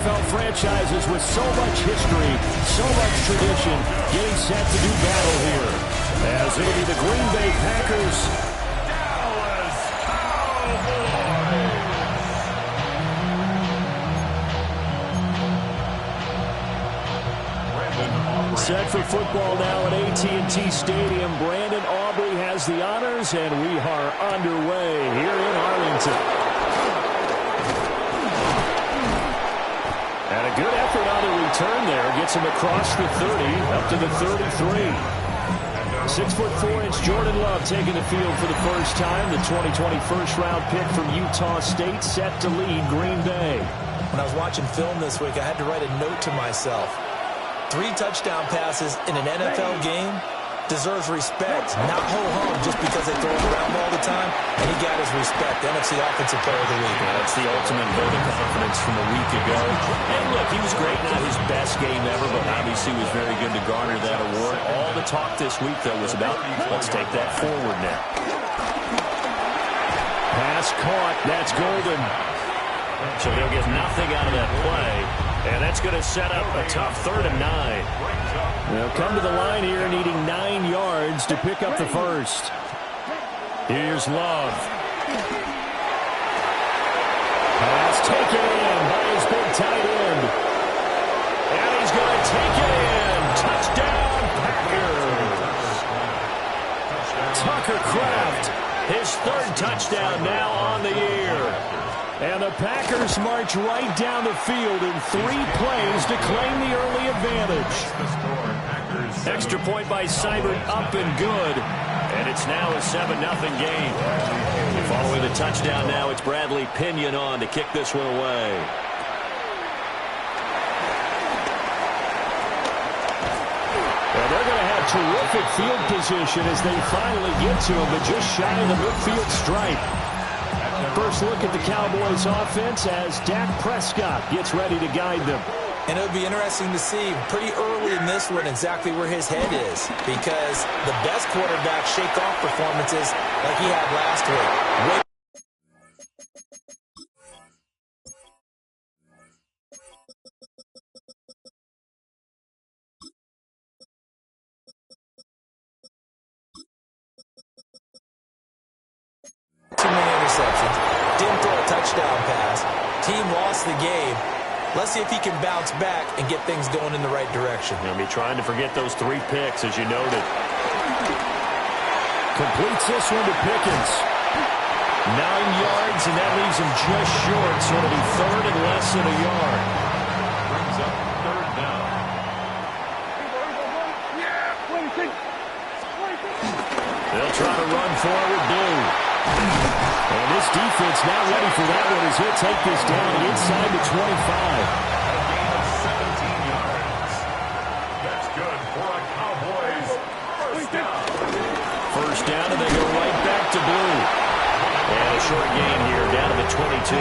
Franchises with so much history, so much tradition, getting set to do battle here. As it'll be the Green Bay Packers. Dallas Cowboys. Set for football now at AT&T Stadium. Brandon Aubrey has the honors, and we are underway here in Arlington. And a good effort on the return there. Gets him across the 30, up to the 33. 6'4" Jordan Love taking the field for the first time. The 2020 first-round pick from Utah State set to lead Green Bay. When I was watching film this week, I had to write a note to myself. 3 touchdown passes in an NFL game deserves respect, not ho-hum just because they throw it around all the time. And he got his respect. NFC Offensive Player of the Week. Yeah, that's the ultimate vote of confidence from a week ago. And look, he was great. Not his best game ever, but obviously was very good to garner that award. All the talk this week, though, was about, let's take that forward now. Pass caught. That's Golden. So they'll get nothing out of that play. And that's going to set up a tough 3rd and 9. They'll come to the line here needing 9 yards to pick up the first. Here's Love. Pass taken in by his big tight end. And he's going to take it in. Touchdown, Packers. Tucker Kraft, his 3rd touchdown now on the year. And the Packers march right down the field in 3 plays to claim the early advantage. Extra point by Seibert, up and good. And it's now a 7-0 game. Following the touchdown now, it's Bradley Pinion on to kick this one away. Well, they're going to have terrific field position as they finally get to him, but just shy of the midfield stripe. First look at the Cowboys offense as Dak Prescott gets ready to guide them. And it would be interesting to see pretty early in this one exactly where his head is, because the best quarterback shake off performances like he had last week. Too many interceptions. Didn't throw a touchdown pass. Team lost the game. Let's see if he can bounce back and get things going in the right direction. He'll be trying to forget those 3 picks, as you noted. Completes this one to Pickens. 9 yards, and that leaves him just short, so it'll be 3rd and less than a yard. Brings up 3rd down. They'll try to run forward, Blue. And this defense not ready for that one as he'll take this down inside the 25. A gain of 17 yards. That's good for a Cowboys first down. First down, and they go right back to Blue. And a short gain here, down to the 22.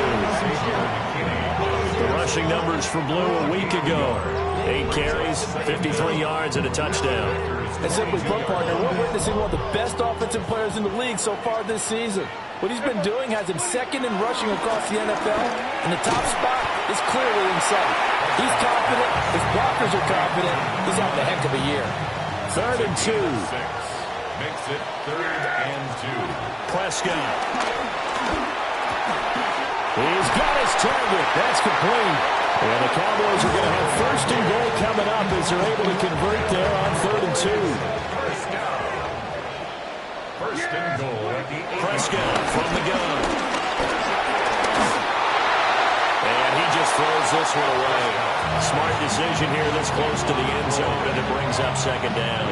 The rushing numbers for Blue a week ago. 8 carries, 53 yards, and a touchdown. And simply put, partner, we're witnessing one of the best offensive players in the league so far this season. What he's been doing has him 2nd in rushing across the NFL, and the top spot is clearly in sight. He's confident. His blockers are confident. He's having a heck of a year. 3rd and 2. Makes it 3rd and 2. Prescott. He's got his target. That's complete. And the Cowboys are going to have 1st and goal coming up as they're able to convert there on 3rd and 2. First and goal at the 8. Prescott from the gun. And he just throws this one away. Smart decision here this close to the end zone, and it brings up 2nd down.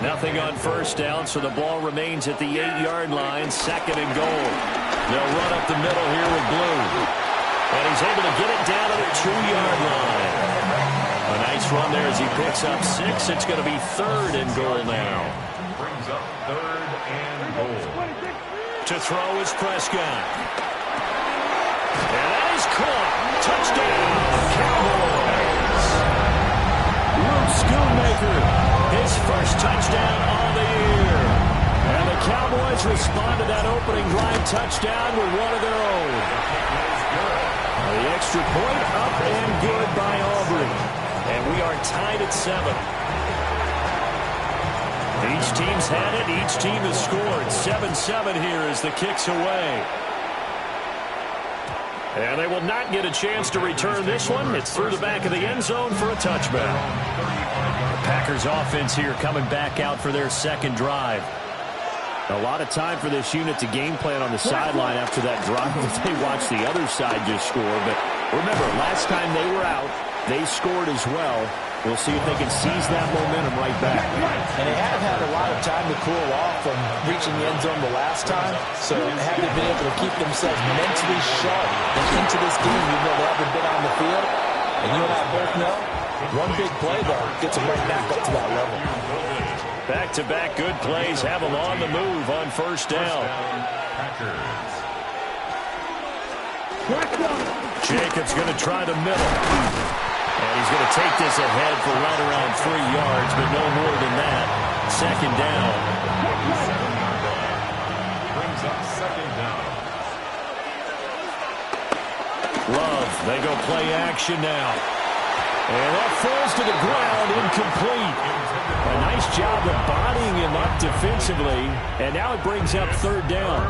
Nothing on 1st down, so the ball remains at the 8-yard line, 2nd and goal. They'll run up the middle here with Blue. And he's able to get it down to the 2-yard line. A nice run there as he picks up 6. It's going to be 3rd and goal now. Brings up 3rd and goal. To throw is Prescott. And that is caught. Touchdown, Cowboys. Luke Schoonmaker, his first touchdown on the year. And the Cowboys respond to that opening drive touchdown with one of their own. The extra extra point, up and good by Aubrey. And we are tied at 7. Each team's had it. Each team has scored. 7-7 here as the kick's away. And they will not get a chance to return this one. It's through the back of the end zone for a touchback. The Packers offense here coming back out for their second drive. A lot of time for this unit to game plan on the sideline after that drive that they watched the other side just score. But remember, last time they were out, they scored as well. We'll see if they can seize that momentum right back. And they have had a lot of time to cool off from reaching the end zone the last time. So have they been able to keep themselves mentally sharp and into this game, even though they haven't been on the field? And you and I both know, one big play, though, gets them right back up to that level. Back-to-back good plays have them on the move on first down. Jacobs going to try the middle. And he's going to take this ahead for right around 3 yards, but no more than that. Second down. Brings up second down. Love, they go play action now. And that falls to the ground, incomplete. A nice job of bodying him up defensively. And now it brings up third down.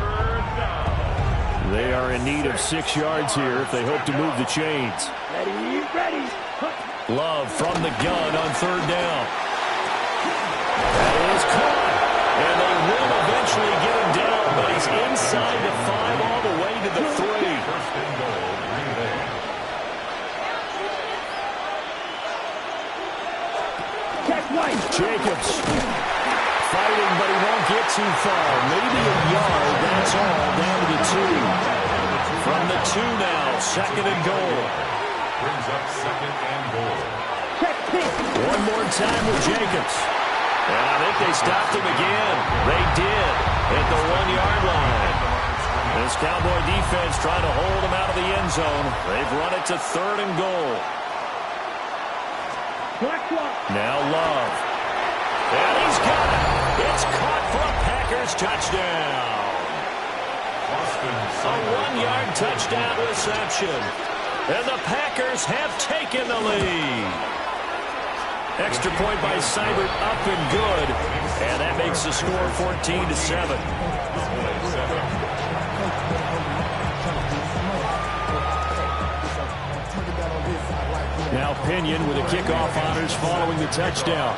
They are in need of 6 yards here if they hope to move the chains. Ready. Love from the gun on third down. That is caught. And they will eventually get him down, but he's inside the 5 all the way to the 3. First and goal, Green Bay. Jacobs fighting, but he won't get too far. Maybe a yard, that's all, down to the 2. From the 2 now, second and goal. Brings up second and goal. One more time with Jacobs. And I think they stopped him again. They did at the 1-yard line. This Cowboy defense trying to hold him out of the end zone. They've run it to third and goal. Now Love. And he's got it. It's caught for a Packers touchdown. A 1-yard touchdown reception. And the Packers have taken the lead. Extra point by Seibert, up and good. And that makes the score 14-7. Now Pinion with the kickoff honors following the touchdown.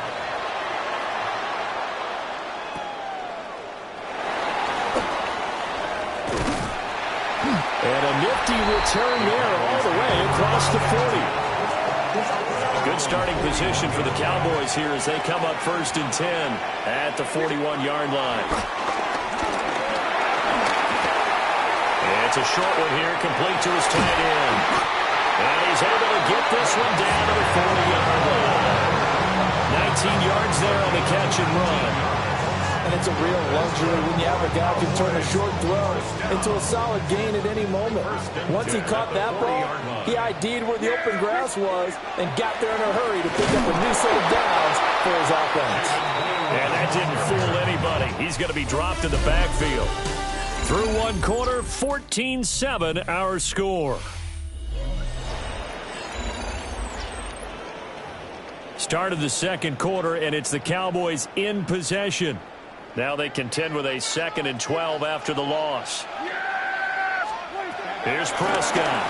And a nifty return there all the way across the 40. Good starting position for the Cowboys here as they come up first and 10 at the 41-yard line. It's a short one here, complete to his tight end. And he's able to get this one down to the 40-yard line. 19 yards there on the catch and run. And it's a real luxury when you have a guy who can turn a short throw into a solid gain at any moment. Once he caught that ball, he ID'd where the open grass was and got there in a hurry to pick up a new set of downs for his offense. And that didn't fool anybody. He's going to be dropped in the backfield. Through one quarter, 14-7 our score. Start of the second quarter, and it's the Cowboys in possession. Now they contend with a 2nd and 12 after the loss. Here's Prescott.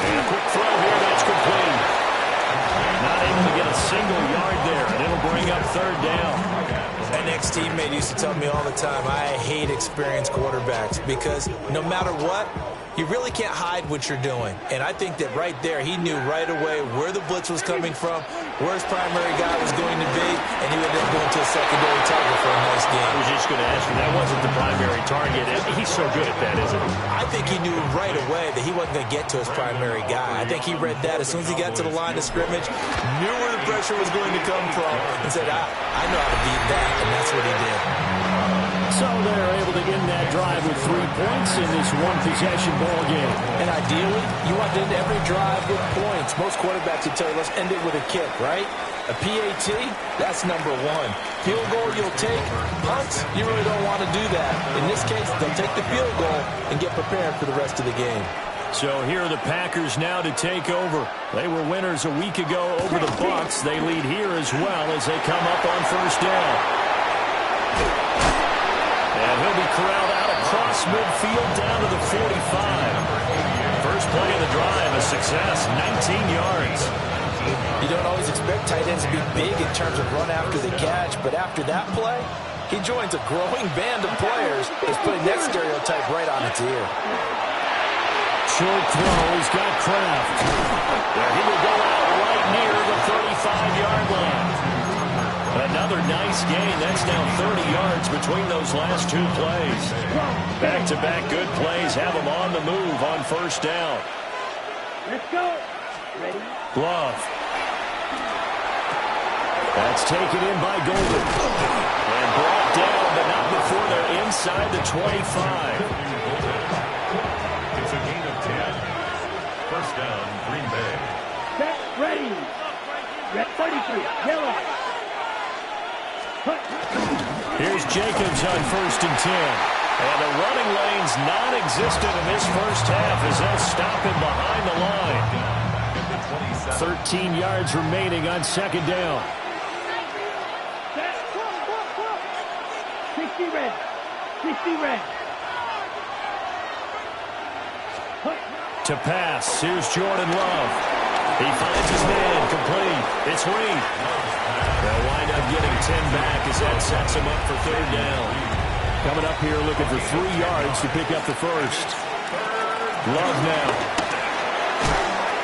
And a quick throw here, that's complete. Not able to get a single yard there, and it'll bring up third down. An ex-teammate used to tell me all the time, I hate experienced quarterbacks because no matter what, you really can't hide what you're doing. And I think that right there, he knew right away where the blitz was coming from, where his primary guy was going to be, and he ended up going to a secondary target for a nice game. I was just going to ask you, that wasn't the primary target. He's so good at that, isn't he? I think he knew right away that he wasn't going to get to his primary guy. I think he read that as soon as he got to the line of scrimmage, knew where the pressure was going to come from, and said, I know how to beat that, and that's what he did. So they're able to end that drive with 3 points in this one-possession ball game. And ideally, you want to end every drive with points. Most quarterbacks would tell you, let's end it with a kick, right? A PAT, that's number one. Field goal you'll take. Punts, you really don't want to do that. In this case, they'll take the field goal and get prepared for the rest of the game. So here are the Packers now to take over. They were winners a week ago over the Bucs. They lead here as well as they come up on first down. And he'll be corralled out across midfield down to the 45. First play of the drive, a success, 19 yards. You don't always expect tight ends to be big in terms of run after the catch, but after that play, he joins a growing band of players that's putting that stereotype right on its ear. Short throw, he's got Kraft. There he will go out right near the 35-yard line. Another nice gain. That's now 30 yards between those last two plays. Back-to-back good plays have him on the move on first down. Let's go. Ready? Glove. That's taken in by Golden. And brought down, but not before they're inside the 25. It's a gain of 10. First down, Green Bay. Set, ready. 33, yellow. Here's Jacobs on first and 10. And the running lane's non-existent in this first half as they'll stop him behind the line. 13 yards remaining on second down. 60 red. 60 red. To pass, here's Jordan Love. He finds his man, complete. It's Reed. They'll wind up getting 10 back as that sets him up for third down. Coming up here looking for 3 yards to pick up the first. Love now.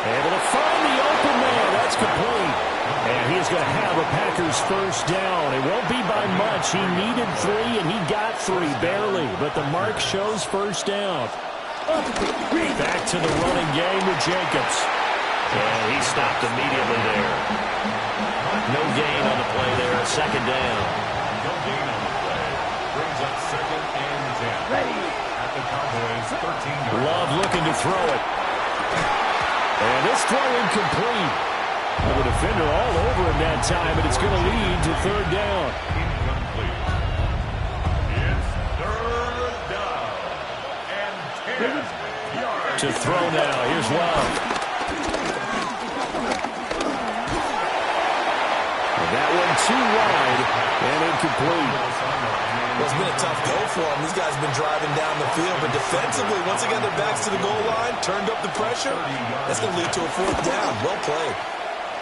Able to find the open man. That's complete. And he's going to have a Packers first down. It won't be by much. He needed 3, and he got 3, barely. But the mark shows first down. Back to the running game with Jacobs. And he stopped immediately there. No gain on the play there. Second down. No gain on the play. Brings up second and 10. Ready. At the Cowboys, 13 yards. Love looking to throw it. And this throw incomplete. The defender all over him that time, and it's going to lead to third down. Incomplete. It's third down. And 10 yards. To throw now. Here's Love. And that one too wide and incomplete. Well, it's been a tough go for him. These guys have been driving down the field, but defensively, once they got their backs to the goal line, turned up the pressure, that's going to lead to a fourth down. Well played.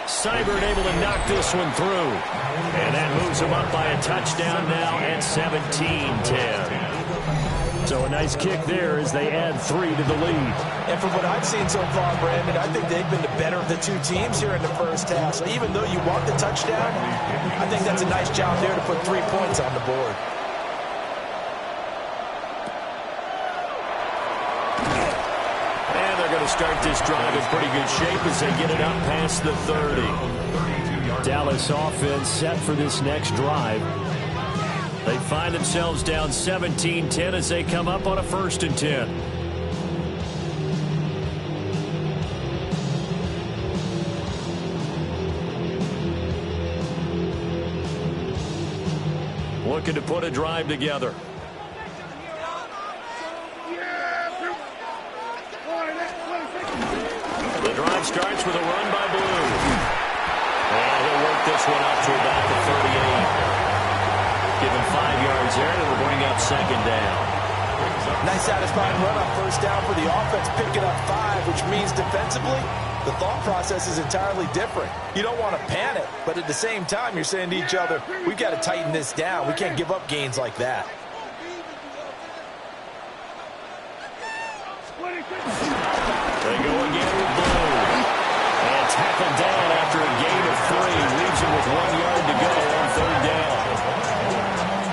Seibert able to knock this one through. And that moves him up by a touchdown now at 17-10. So a nice kick there as they add 3 to the lead. And from what I've seen so far, Brandon, I think they've been the better of the two teams here in the first half. So even though you want the touchdown, I think that's a nice job there to put 3 points on the board. Start this drive in pretty good shape as they get it up past the 30. Dallas offense set for this next drive. They find themselves down 17-10 as they come up on a first and 10. Looking to put a drive together. Starts with a run by Blue. And he'll work this one up to about the 38. Give him 5 yards there, and it'll bring up second down. Nice satisfying run on first down for the offense, picking up 5, which means defensively, the thought process is entirely different. You don't want to panic, but at the same time, you're saying to each other, we've got to tighten this down. We can't give up gains like that. They go again with Blue. And tackled down after a gain of 3. Leaves him with 1 yard to go on third down.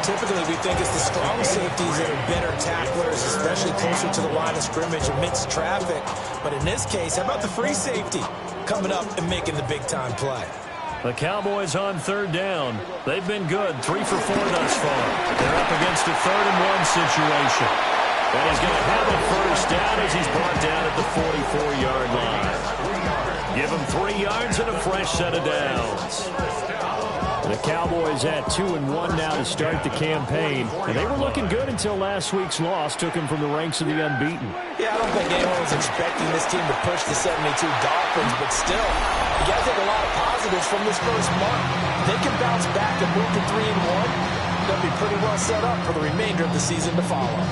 Typically, we think it's the strong safeties that are better tacklers, especially closer to the line of scrimmage amidst traffic. But in this case, how about the free safety coming up and making the big-time play? The Cowboys on third down. They've been good, 3 for 4 thus far. They're up against a 3rd-and-1 situation. And he's going to have a first down as he's brought down at the 44-yard line. Give him 3 yards and a fresh set of downs. The Cowboys at 2-1 now to start the campaign. And they were looking good until last week's loss took them from the ranks of the unbeaten. Yeah, I don't think anyone was expecting this team to push the 72 Dolphins, but still, you got to take a lot of positives from this first month. They can bounce back and move to 3-1. They'll be pretty well set up for the remainder of the season to follow.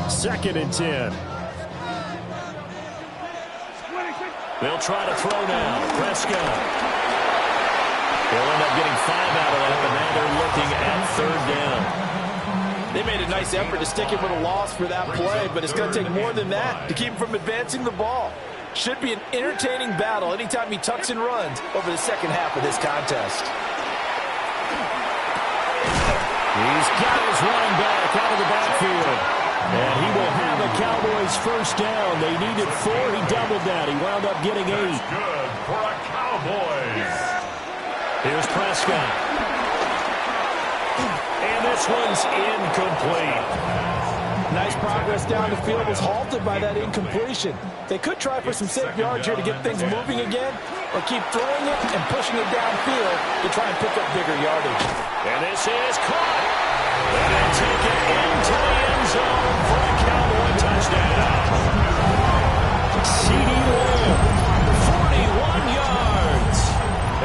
Second and 10. They'll try to throw now. Prescott. They'll end up getting 5 out of that, but now they're looking at 3rd down. They made a nice effort to stick him with a loss for that play, but it's going to take more than that to keep him from advancing the ball. Should be an entertaining battle anytime he tucks and runs over the second half of this contest. He's got his running back out of the backfield. And he will have a Cowboys first down. They needed 4. He doubled that. He wound up getting 8. That's good for a Cowboys. Here's Prescott. And this one's incomplete. Nice progress down the field was halted by that incompletion. They could try for some safe yards here to get things moving again, or keep throwing it and pushing it downfield to try and pick up bigger yardage. And this is caught. And they take it into the end zone for a Cowboy touchdown. C.D. Lamb, 41 yards.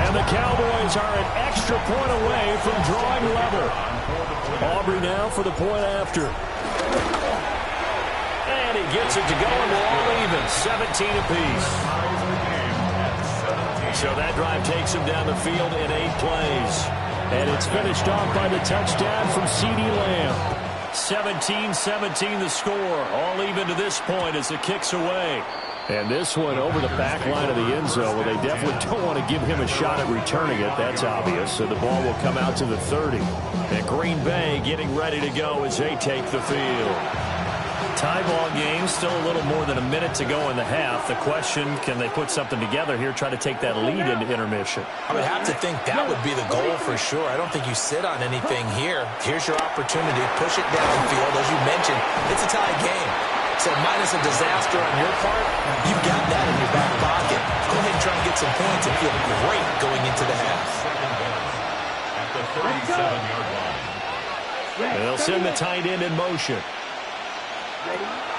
And the Cowboys are an extra point away from drawing level. Aubrey now for the point after. And he gets it to go, and we're all even, 17 apiece. So that drive takes him down the field in 8 plays. And it's finished off by the touchdown from C.D. Lamb. 17-17 the score. All even to this point as it kicks away. And this one over the back line of the end zone, where they definitely don't want to give him a shot at returning it. That's obvious. So the ball will come out to the 30. And Green Bay getting ready to go as they take the field. Tie ball game, still a little more than a minute to go in the half. The question, can they put something together here, try to take that lead into intermission? I would have to think that would be the goal for sure. I don't think you sit on anything here. Here's your opportunity. Push it downfield. As you mentioned, it's a tie game. So minus a disaster on your part, you've got that in your back pocket. Go ahead and try and get some points and feel great going into the half. At the 37-yard line. They'll send the tight end in motion.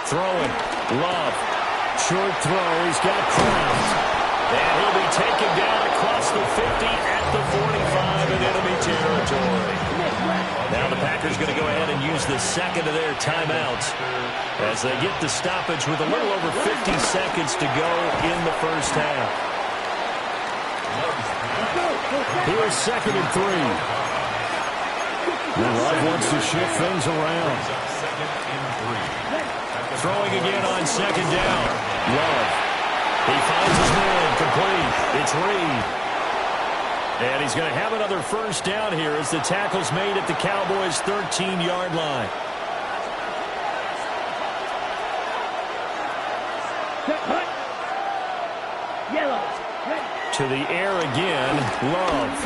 Throwing. Love. Short throw. He's got Kraft. And he'll be taken down across the 50 at the 45 in enemy territory. Now the Packers going to go ahead and use the second of their timeouts as they get the stoppage with a little over 50 seconds to go in the first half. Here's 2nd and 3. And Love wants to shift things around. Throwing again on 2nd down. Love. He finds his man. Complete. It's Reed. And he's going to have another first down here as the tackle's made at the Cowboys' 13-yard line. Yellow. To the air again. Love.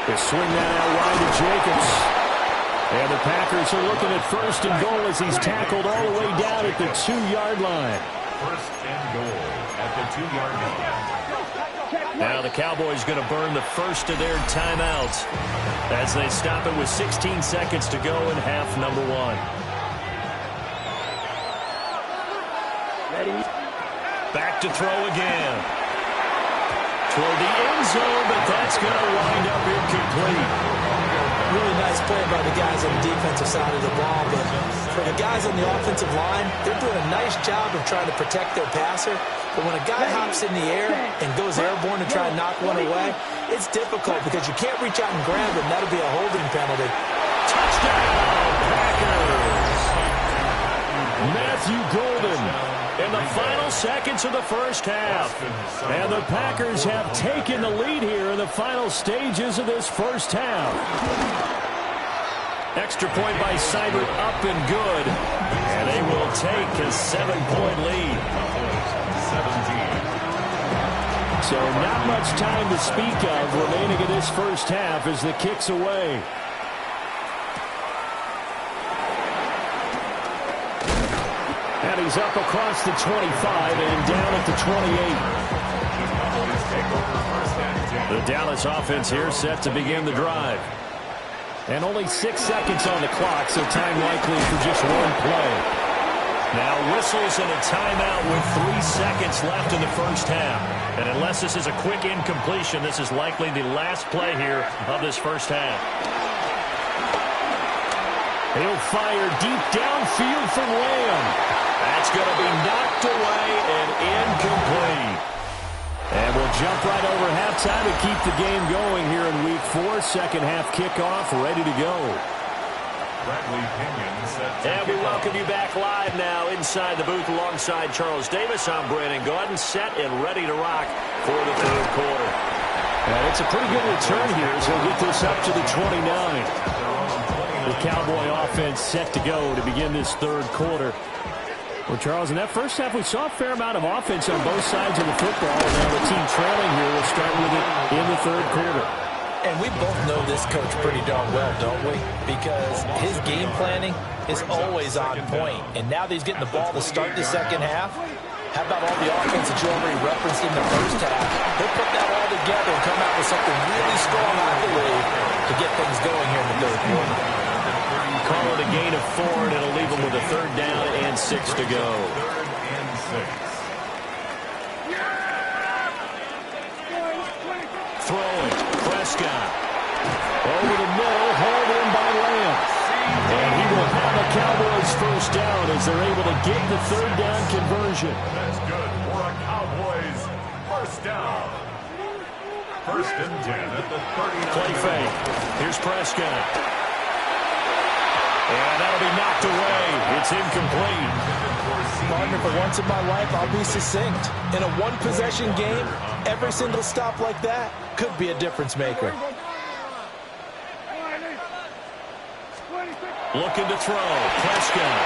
They swing that out wide to Jacobs. And the Packers are looking at 1st and goal as he's tackled all the way down at the 2-yard line. 1st and goal at the 2-yard line. Now the Cowboys going to burn the first of their timeouts as they stop it with 16 seconds to go in half number 1. Ready. Back to throw again. Toward the end zone, but that's going to wind up incomplete. Really nice play by the guys on the defensive side of the ball, but for the guys on the offensive line, they're doing a nice job of trying to protect their passer. But when a guy hops in the air and goes airborne to try and knock one away, it's difficult because you can't reach out and grab him. That'll be a holding penalty. Touchdown, Packers! Matthew Golden in the final seconds of the first half. And the Packers have taken the lead here in the final stages of this first half. Extra point by Seibert, up and good. And they will take a 7-point lead. 17. So not much time to speak of remaining in this first half as the kick's away. And he's up across the 25 and down at the 28. The Dallas offense here set to begin the drive. And only 6 seconds on the clock, so time likely for just one play. Now whistles and a timeout with 3 seconds left in the first half. And unless this is a quick incompletion, this is likely the last play here of this first half. He'll fire deep downfield from Lamb. That's going to be knocked away and incomplete. And we'll jump right over halftime and keep the game going here in Week 4. Second half kickoff, ready to go. And we welcome you back live now inside the booth alongside Charles Davis. I'm Brandon Gaudin, set and ready to rock for the third quarter. And it's a pretty good return here as we'll get this up to the 29. The Cowboy offense set to go to begin this third quarter. Well, Charles, in that first half, we saw a fair amount of offense on both sides of the football. Now the team trailing here will start with it in the third quarter. And we both know this coach pretty darn well, don't we? Because his game planning is always on point. And now that he's getting the ball to start the second half, how about all the offense that you already referenced in the first half? He'll put that all together and come out with something really strong, I believe, to get things going here in the third quarter. Call it a gain of 4, and it'll leave them with a third down and 6 to go. Third and 6. Throwing, Prescott. Over the middle, hauled in by Lamb. And he will have a Cowboys first down as they're able to get the third down conversion. That's good for a Cowboys first down. First and 10 at the 39. Play fake. Here's Prescott. And that'll be knocked away. It's incomplete. Partner, for once in my life, I'll be succinct. In a one-possession game, every single stop like that could be a difference maker. Looking to throw. Prescott.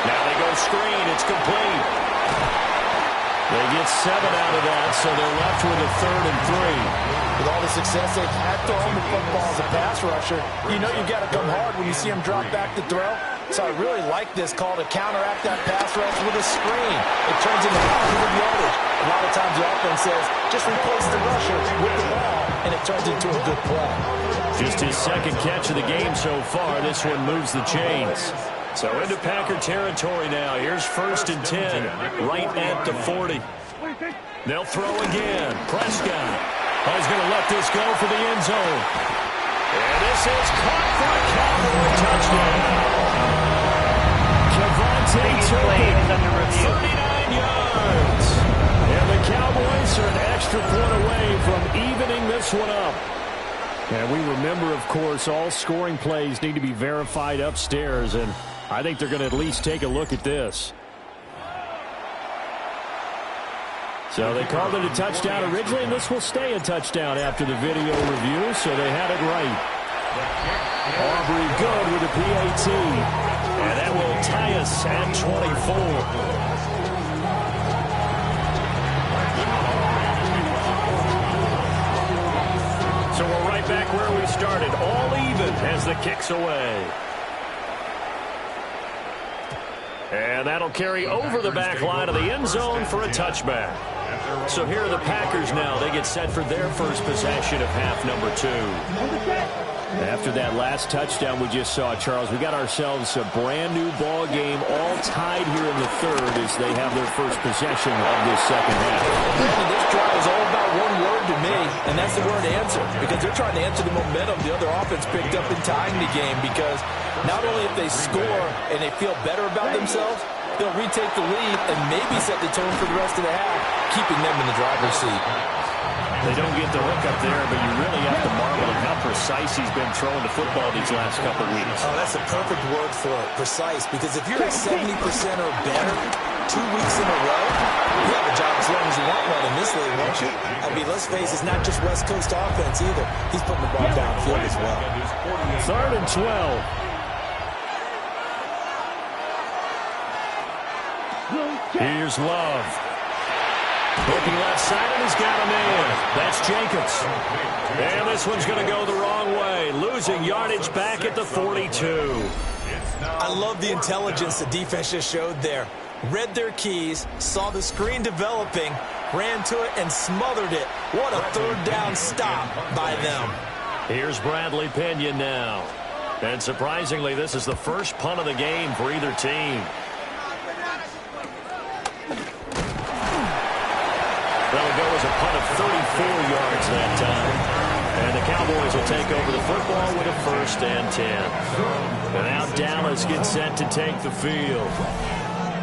Now they go screen. It's complete. They get 7 out of that, so they're left with a 3rd and 3. With all the success they've had throwing the football as a pass rusher, you know you got to come hard when you see him drop back to throw. So I really like this call to counteract that pass rush with a screen. It turns into positive yardage. A lot of times the offense says, just replace the rusher with the ball, and it turns into a good play. Just his second catch of the game so far. This one moves the chains. So into Packer territory now. Here's 1st and 10, right at the 40. They'll throw again. Prescott. He's going to let this go for the end zone. And this is caught for a Cowboy touchdown. Kevontae Turpin, 39 yards. And the Cowboys are an extra point away from evening this one up. And we remember, of course, all scoring plays need to be verified upstairs, and I think they're going to at least take a look at this. So they called it a touchdown originally, and this will stay a touchdown after the video review, so they had it right. Aubrey good with a PAT, and that will tie us at 24. So we're right back where we started, all even as the kick's away. And that'll carry over the back line of the end zone for a touchback. So here are the Packers now. They get set for their first possession of half number 2. After that last touchdown we just saw, Charles, we got ourselves a brand new ball game, all tied here in the third as they have their first possession of this second half. This drive is all about one word to me, and that's the word answer, because they're trying to answer the momentum the other offense picked up in tying the game, because not only if they score and they feel better about themselves, they'll retake the lead and maybe set the tone for the rest of the half, keeping them in the driver's seat. They don't get the hook up there, but you really have to marvel at how precise he's been throwing the football these last couple weeks. Oh, that's a perfect word for it, precise, because if you're at 70% or better 2 weeks in a row, you have a job as long as you want one in this league, won't you? I mean, let's face it, it's not just West Coast offense either. He's putting the ball downfield as well. 3rd and 12. Here's Love. Looking left side, and he's got a man. That's Jacobs. And this one's going to go the wrong way. Losing yardage back at the 42. I love the intelligence the defense just showed there. Read their keys, saw the screen developing, ran to it, and smothered it. What a third down stop by them. Here's Bradley Pinion now. And surprisingly, this is the first punt of the game for either team. That'll go as a punt of 34 yards that time. And the Cowboys will take over the football with a 1st and 10. And now Dallas gets set to take the field.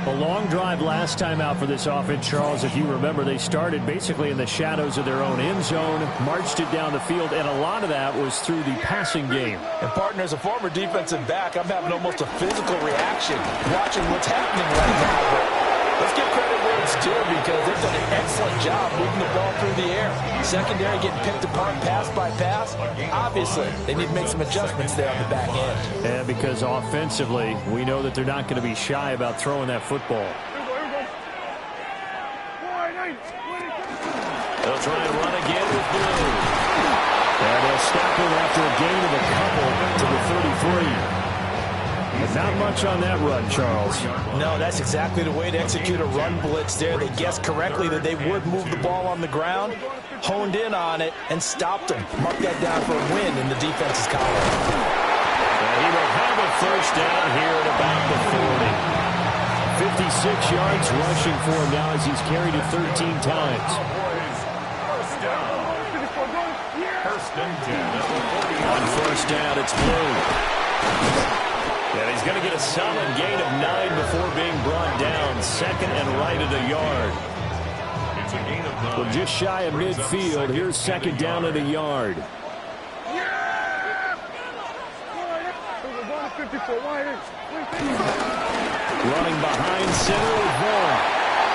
A long drive last time out for this offense, Charles. If you remember, they started basically in the shadows of their own end zone, marched it down the field, and a lot of that was through the passing game. And, partner, as a former defensive back, I'm having almost a physical reaction watching what's happening right now. But let's give credit where it's due because they've done an excellent job moving the ball through the air. Secondary getting picked apart pass by pass. Obviously, they need to make some adjustments there on the back end. And because offensively, we know that they're not going to be shy about throwing that football. They'll try and run again with Blue. And they'll stop him after a gain of a couple to the 33. But not much on that run, Charles. No, that's exactly the way to execute a run blitz there. They guessed correctly that they would move the ball on the ground, honed in on it, and stopped them. Mark that down for a win in the defense's column. And he will have a 1st down here at about the 40. 56 yards rushing for him now as he's carried it 13 times. First down. First and 10 at the 40. On 1st down, it's Blue. And he's going to get a solid gain of 9 before being brought down. 2nd and right at a yard. It's a gain of 9. Well, just shy of midfield. Here's 2nd down at a yard. Running behind center with Vaughn.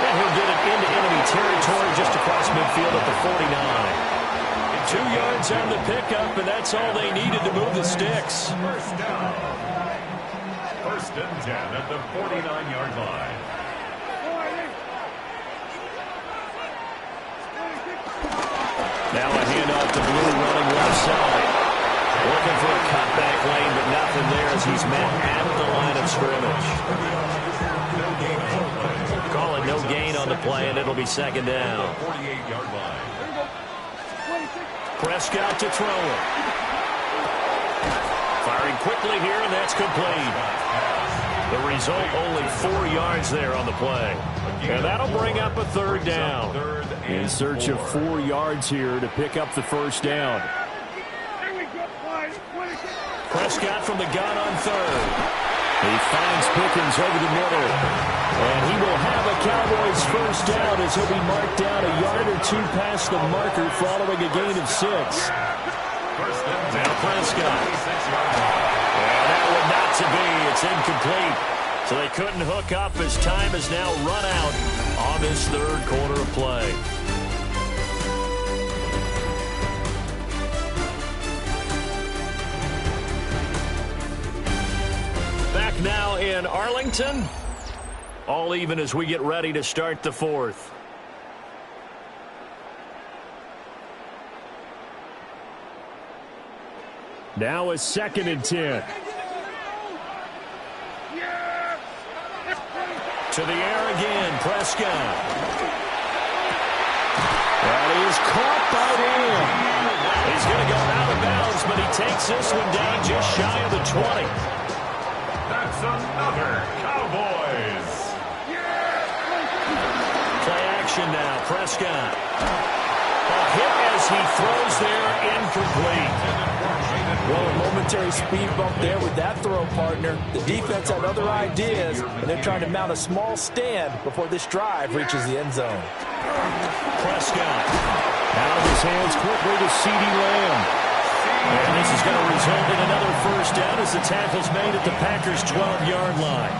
And he'll get it into enemy territory just across midfield at the 49. 2 yards on the pickup, and that's all they needed to move the sticks. First down. 1st and 10 at the 49-yard line. Now a handoff to Blue running left side. Looking for a cutback lane, but nothing there as he's met at the line of scrimmage. Calling no gain on the play, and it'll be 2nd down. 48-yard line. Prescott to throw it. Firing quickly here, and that's complete. The result, only 4 yards there on the play. And that'll bring up a 3rd down. In search of 4 yards here to pick up the 1st down. Prescott from the gun on 3rd. He finds Pickens over the middle. And he will have a Cowboys 1st down as he'll be marked down a yard or 2 past the marker following a gain of 6. Now Prescott. And that one not to be. It's incomplete. So they couldn't hook up as time has now run out on this 3rd quarter of play. Back now in Arlington. All even as we get ready to start the 4th. Now a 2nd and 10. To the air again, Prescott. That is caught by him. He's going to go out of bounds, but he takes this one down just shy of the 20. That's another Cowboys. Play action now, Prescott. A hit as he throws there, incomplete. Well, a momentary speed bump there with that throw, partner. The defense had other ideas, and they're trying to mount a small stand before this drive reaches the end zone. Prescott. Out of his hands quickly to CeeDee Lamb. And this is going to result in another 1st down as the tackle's made at the Packers' 12-yard line.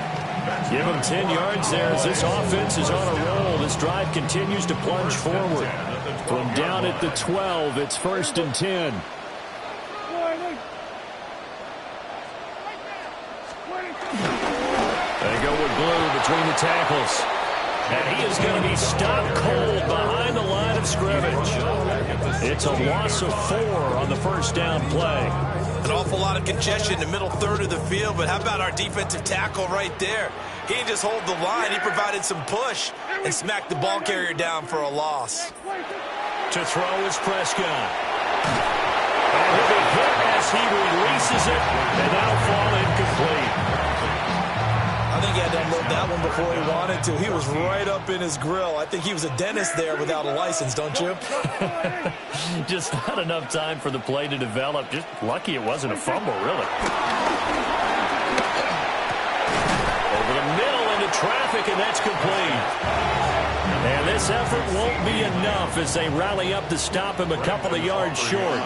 Give him 10 yards there as this offense is on a roll. This drive continues to plunge forward. From down at the 12, it's 1st and 10. They go with Blue between the tackles. And he is going to be stopped cold behind the line of scrimmage. It's a loss of 4 on the first down play. An awful lot of congestion in the middle third of the field, but how about our defensive tackle right there? He didn't just hold the line, he provided some push and smacked the ball carrier down for a loss. To throw is Prescott. And he'll be hit as he releases it, and that'll fall incomplete. I think he had to unload that one before he wanted to. He was right up in his grill. I think he was a dentist there without a license, don't you? Just not enough time for the play to develop. Just lucky it wasn't a fumble, really. Over the middle into traffic, and that's complete. And this effort won't be enough as they rally up to stop him a couple of yards short.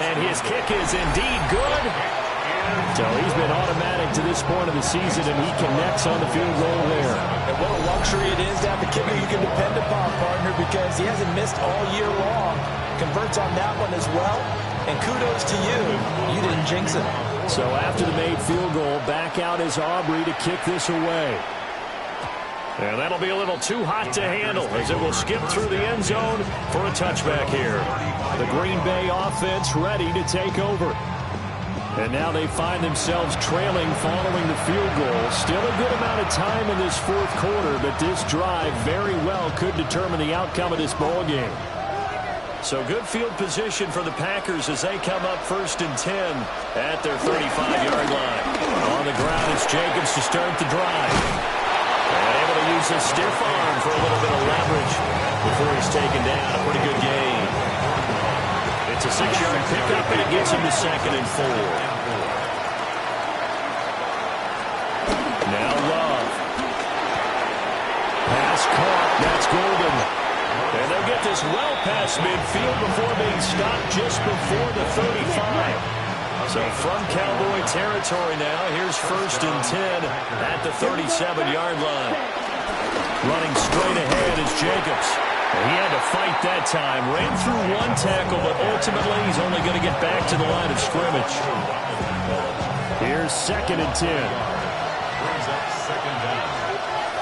And his kick is indeed good. So he's been automatic to this point of the season, and he connects on the field goal there. And what a luxury it is to have a kicker you can depend upon, partner, because he hasn't missed all year long. Converts on that one as well. And kudos to you. You didn't jinx it. So after the made field goal, back out is Aubrey to kick this away. And that'll be a little too hot to handle as it will skip through the end zone for a touchback here. The Green Bay offense ready to take over. And now they find themselves trailing following the field goal. Still a good amount of time in this fourth quarter, but this drive very well could determine the outcome of this ball game. So good field position for the Packers as they come up 1st and 10 at their 35-yard line. On the ground is Jacobs to start the drive. And able to use his stiff arm for a little bit of leverage before he's taken down. A pretty good gain. It's a 6-yard pickup, and it gets him to 2nd and 4. Now Love. Pass caught. That's Golden. And they'll get this well past midfield before being stopped just before the 35. So from Cowboy territory now, here's 1st and 10 at the 37-yard line. Running straight ahead is Jacobs. He had to fight that time. Ran through one tackle, but ultimately he's only going to get back to the line of scrimmage. Here's 2nd and 10. Brings up 2nd down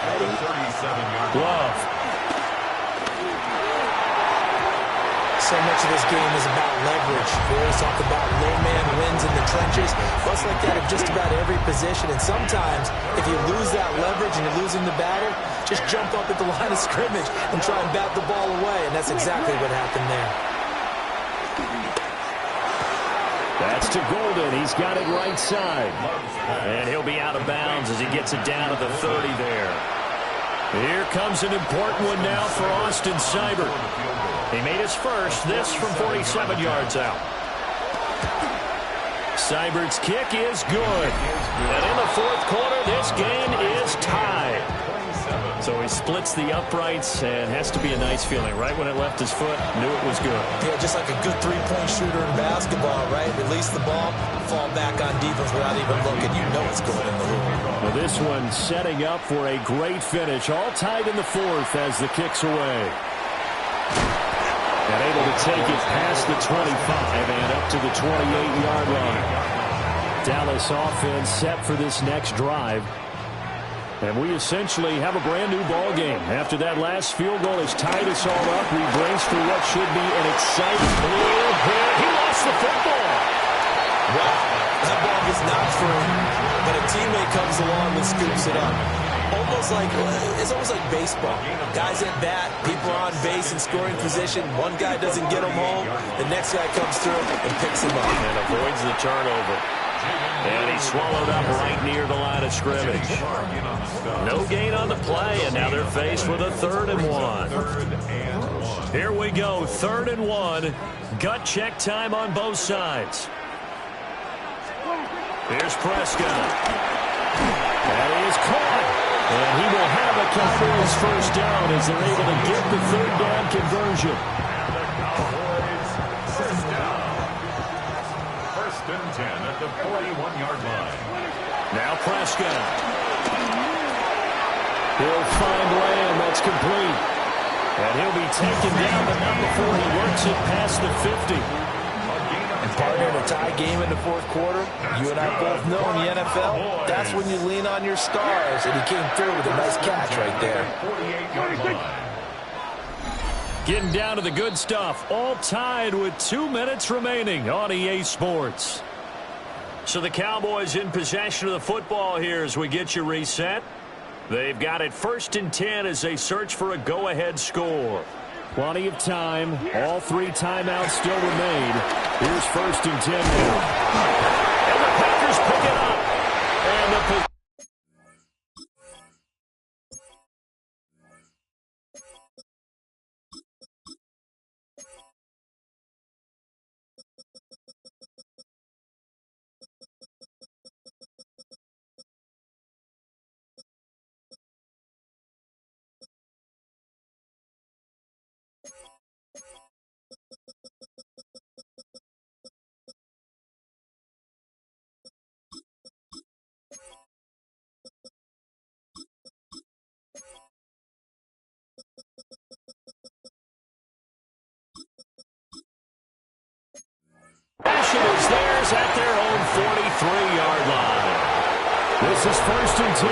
at the 37-yard line. Love. So much of this game is about leverage. We always talk about low man wins in the trenches. Plus like that at just about every position. And sometimes, if you lose that leverage and you're losing the batter, just jump up at the line of scrimmage and try and bat the ball away. And that's exactly what happened there. That's to Golden. He's got it right side. And he'll be out of bounds as he gets it down to the 30 there. Here comes an important one now for Austin Seibert. He made his first, this from 47 yards out. Seibert's kick is good. And in the fourth quarter, this game is tied. So he splits the uprights and has to be a nice feeling. Right when it left his foot, knew it was good. Yeah, just like a good three-point shooter in basketball, right? Release the ball, fall back on defense without even looking. You know it's going in the hoop. Well, this one setting up for a great finish. All tied in the fourth as the kick's away. And able to take it past the 25 and up to the 28-yard line. Dallas offense set for this next drive. And we essentially have a brand-new ball game. After that last field goal has tied us all up, we brace for what should be an exciting blue hit. He lost the football. Wow. That ball gets knocked through, but a teammate comes along and scoops it up. It's almost like baseball. Guys at bat, people are on base in scoring position. One guy doesn't get them home. The next guy comes through and picks him up. And avoids the turnover. And he swallowed up right near the line of scrimmage. No gain on the play, and now they're faced with a 3rd and 1. Here we go, 3rd and 1. Gut check time on both sides. Here's Prescott. That is caught. And he will have a Cowboys first down as they're able to get the 3rd down conversion. And the Cowboys first down. 1st and 10 at the 41-yard line. Now Prescott. He'll find Lamb. That's complete. And he'll be taken down, but not before he works it past the 50. Partner, in a tie game in the fourth quarter, you and I both know in the NFL, that's when you lean on your stars, and he came through with a nice catch right there. 48-yard line. Getting down to the good stuff. All tied with 2 minutes remaining on EA Sports. So the Cowboys in possession of the football here as we get you reset. They've got it 1st and 10 as they search for a go-ahead score. Plenty of time. All 3 timeouts still remain. Here's 1st and 10 now. And the Packers pick it up. And the Passion is theirs at their own 43-yard line. This is 1st and 10.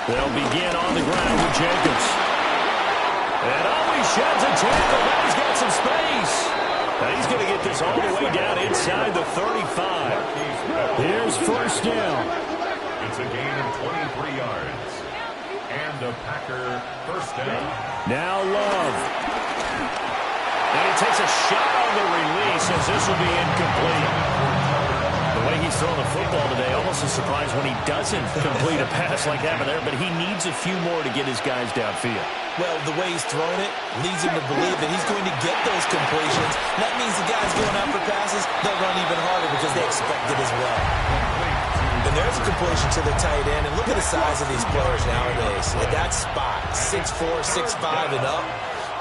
They'll begin on the ground with Jacobs. And he sheds a tackle. Now he's got some space. Now he's going to get this all the way down inside the 35. Here's 1st down. It's a gain of 23 yards. And a Packer 1st down. Now Love. And he takes a shot on the release as this will be incomplete. The way he's throwing the football today, almost a surprise when he doesn't complete a pass like that there, but he needs a few more to get his guys downfield. Well, the way he's throwing it leads him to believe that he's going to get those completions. That means the guys going after passes, they'll run even harder because they expect it as well. And there's a completion to the tight end, and look at the size of these players nowadays. At that spot, 6'4", 6'5", and up.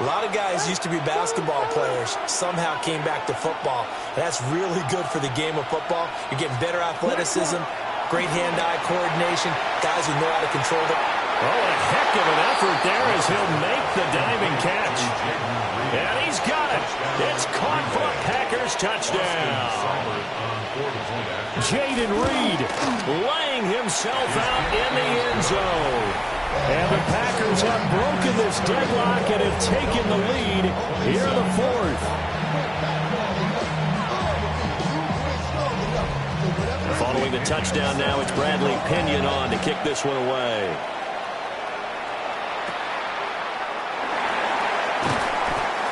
A lot of guys used to be basketball players, somehow came back to football. That's really good for the game of football. You're getting better athleticism, great hand-eye coordination, guys who know how to control the... Oh, a heck of an effort there as he'll make the diving catch. And he's got it. It's caught for a Packers touchdown. Jaden Reed laying himself out in the end zone. And the Packers have broken this deadlock and have taken the lead here in the 4th. Following the touchdown now, it's Bradley Pinion on to kick this one away.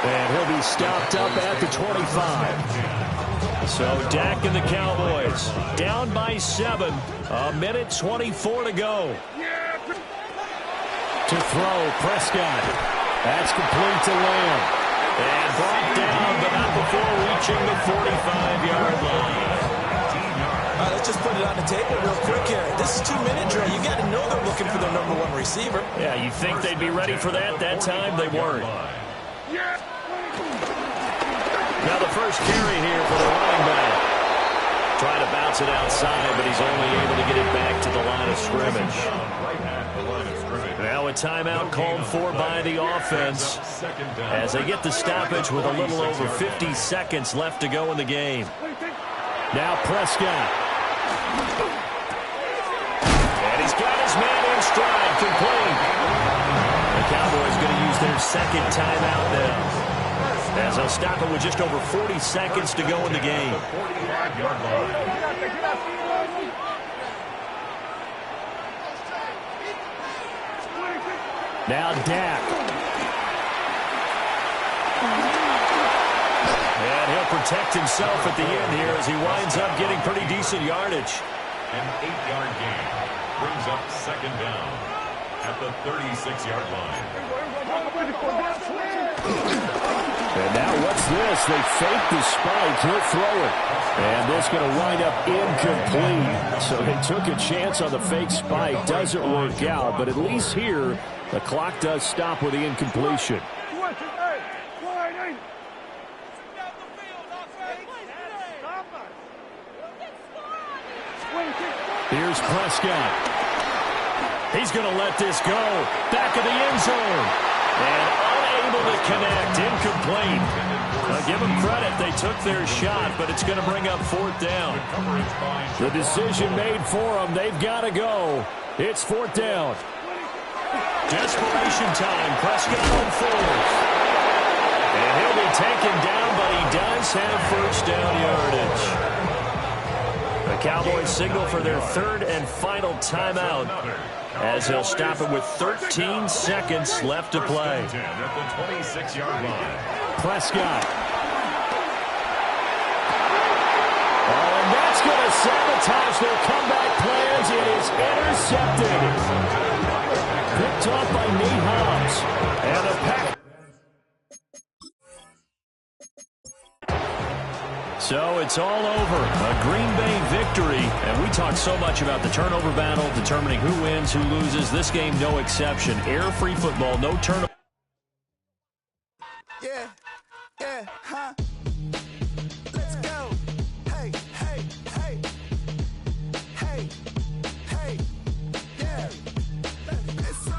And he'll be stopped up at the 25. So Dak and the Cowboys down by 7. A minute 24 to go. To throw, Prescott. That's complete to Lamb. And brought down, but not before reaching the 45-yard line. Let's just put it on the table real quick here. This is 2-minute drill. You got to know they're looking for their number 1 receiver. Yeah, you think they'd be ready for that time? They weren't. Now the first carry here for the running back. Trying to bounce it outside, but he's only able to get it back to the line of scrimmage. Now a timeout called for by the offense as they get the stoppage with a little over 50 seconds left to go in the game. Now Prescott. And he's got his man in stride, complete. The Cowboys going to use their 2nd timeout now, as they'll stop it with just over 40 seconds to go in the game. Now Dak. And he'll protect himself at the end here as he winds up getting pretty decent yardage. An 8-yard gain brings up 2nd down at the 36-yard line. And now what's this? They fake the spike. He'll throw it. And this going to wind up incomplete. So they took a chance on the fake spike. Doesn't work out. But at least here, the clock does stop with the incompletion. Here's Prescott. He's going to let this go. Back of the end zone. And unable to connect. Incomplete. Give them credit. They took their shot, but it's going to bring up 4th down. The decision made for them. They've got to go. It's 4th down. Desperation time. Prescott on 4th. And he'll be taken down, but he does have 1st down yardage. The Cowboys signal for their 3rd and final timeout, as he'll stop it with 13 seconds left to play. At the 26-yard line. Prescott. Oh, and that's going to sabotage their comeback plans. It is intercepted. Picked off by Nate Hobbs. And the Pack. So it's all over. A Green Bay victory. And we talk so much about the turnover battle, determining who wins, who loses. This game, no exception. Air-free football, no turnover. Yeah, huh?